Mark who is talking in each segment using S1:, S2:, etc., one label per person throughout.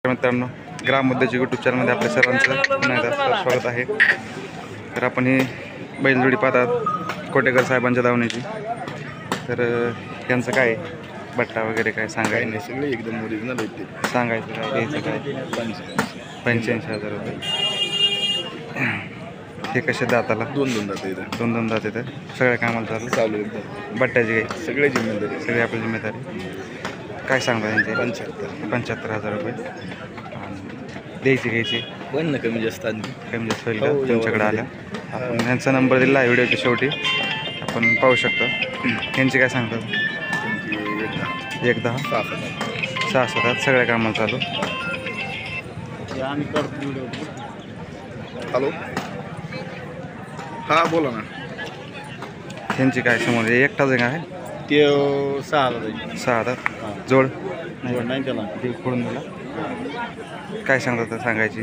S1: मित्रांनो, ग्राम मुद्द्याच्या यूट्यूब चॅनलमध्ये आपल्या सर्वांचं पुन्हा एकदा स्वागत आहे. तर आपण ही बैलजोडी पाहतात कोटेकर साहेबांच्या धावण्याची. तर यांचं काय बट्टा वगैरे काय सांगायचं?
S2: सगळे एकदम ओरिजिनल आहेत ते.
S1: सांगायचं काय द्यायचं काय? 85,000 रुपये. हे कसे दाताला?
S2: दोन दात येतात.
S1: दोन दात येतात. सगळ्या कामाला
S2: चालू एकदम
S1: बट्ट्याची काय
S2: सगळे जिम्मेदारी,
S1: सगळी आपली जिम्मेदारी. काय सांगता यांचे? 75,000 रुपये. द्यायची
S2: पण ना कमी जास्त
S1: कमी जास्त होईल का तुमच्याकडे आल्या? आपण यांचा नंबर दिला आहे व्हिडिओच्या शेवटी, आपण पाहू शकतो. यांची काय सांगतात? 1-10 6-7 सगळ्या कामाला चालू.
S2: हॅलो, हां बोला ना.
S1: यांची काय समोर एकटाच आहे?
S2: ते 6,000
S1: जोड
S2: नाही त्याला
S1: फोडून दिला. काय सांगतात सांगायची?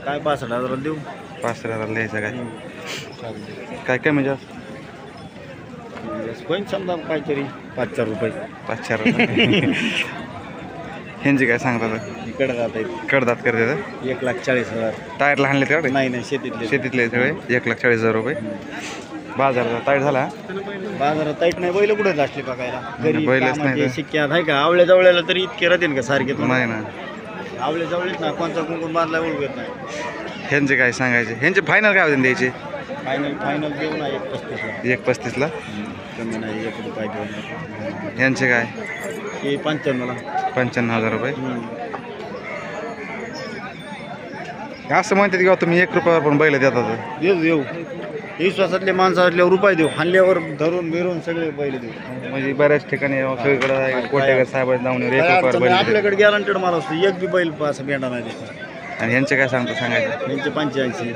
S2: काय 65,000 देऊ.
S1: 5,000 द्यायचं काय कमी जास्त
S2: पण समजा काहीतरी 5-4 रुपये
S1: 5-4 ह्यांची काय सांगतात? कडदात करते
S2: 1,40,000.
S1: टायरला हाणले तेवढे?
S2: नाही
S1: शेतीतले सगळे 1,40,000 रुपये. बाजारात टाईट झाला.
S2: बाजारात टाईट नाही. बैल कुठे असले बघायला?
S1: बैलच नाही.
S2: शिक्क्यात आहे का? आवळ्या जवळ्याला तरी इतके राहतील का सारखे?
S1: नाही ना,
S2: आवळे जवळच ना. कोणता कुंकून बांधला ओळखत नाही.
S1: ह्यांचे काय सांगायचे? ह्यांचे फायनल काय होते द्यायचे?
S2: फायनल देऊ ना 1,35,000.
S1: 1,35,000
S2: कमी नाही, 1 रुपये देऊ.
S1: ह्यांचे काय?
S2: हे 55,000.
S1: 55,000 रुपये. असं म्हणतात की तुम्ही 1 रुपयावर पण बैल देतात?
S2: देऊ विश्वासातले माणसातले रुपये देऊ. हाणल्यावर धरून बिरून सगळे बैल देऊ.
S1: म्हणजे बऱ्याच ठिकाणी सगळीकडे कोटेकर साहेब जाऊन 1 रुपयावर बैल
S2: आपल्याकडे गॅरंटेड माल असतो. एक बी बैल असं भेटणार नाही दिसणार.
S1: आणि ह्यांचे काय सांगायचं?
S2: यांचे 85.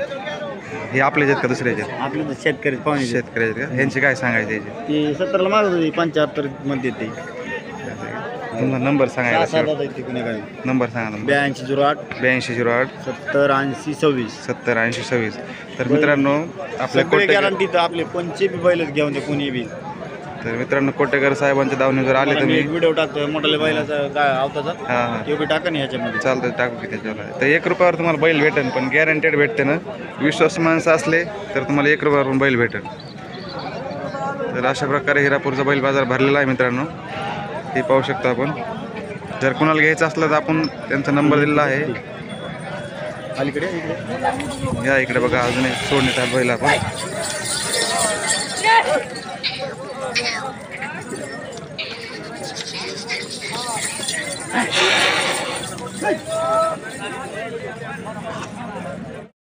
S1: हे आपले आहेत का दुसऱ्याचे?
S2: आपले तर शेतकरी पाहुणे
S1: शेतकऱ्याचे का? ह्यांचे काय सांगायचे?
S2: ते 70ला मागत होते, 75 मध्ये ते.
S1: तुमचा नंबर सांगायचा. नंबर सांगा.
S2: 8208
S1: 8208
S2: 708026
S1: 708026. तर मित्रांनो, आपल्या
S2: गॅरंटी तर आपले कोणचे बी बैलच घेऊन दे कोणी बी.
S1: तर मित्रांनो, कोटेकर साहेबांच्या दावणी जर आले तर मी
S2: व्हिडिओ टाकतो मोठ्या बैलाचा आवताचा.
S1: हां
S2: ते बी टाका ना ह्याच्यामध्ये.
S1: चालतं, टाकू की त्याच्यावर. तर 1 रुपयावर तुम्हाला बैल भेटेल, पण गॅरंटेड भेटते ना. विश्वास माणसं असले तर तुम्हाला 1 रुपयावर पण बैल भेटेल. तर अशा प्रकारे हिरापूरचा बैल बाजार भरलेला आहे मित्रांनो. हे पाहू शकतो आपण. जर कुणाला घ्यायचं असलं तर आपण त्यांचा नंबर दिलेला आहे.
S2: अलीकडे
S1: या इकडे बघा, अजून एक सोडण्यात बैल आपण.